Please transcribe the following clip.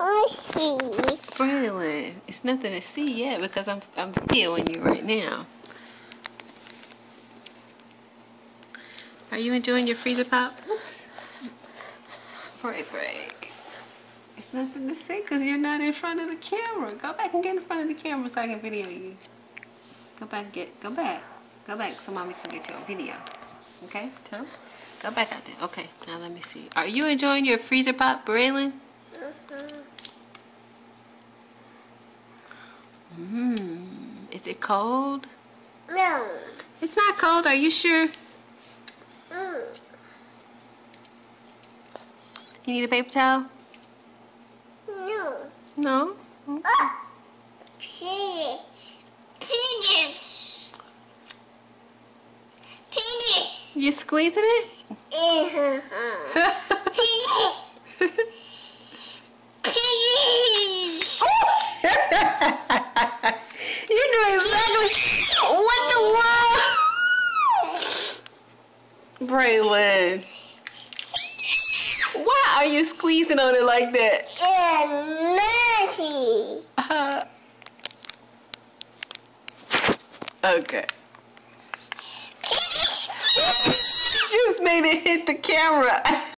I see. Braylon, it's nothing to see yet because I'm videoing you right now. Are you enjoying your freezer pop? Oops. Break. It's nothing to see because you're not in front of the camera. Go back and get in front of the camera so I can video you. Go back so mommy can get you on video. Okay? Go back out there. Okay, now let me see. Are you enjoying your freezer pop, Braylon? Is it cold? No. It's not cold. Are you sure? You need a paper towel? No. No? Fingers. You squeezing it? You knew exactly what the world. Braylon, why are you squeezing on it like that? Naughty. Okay. You just made it hit the camera.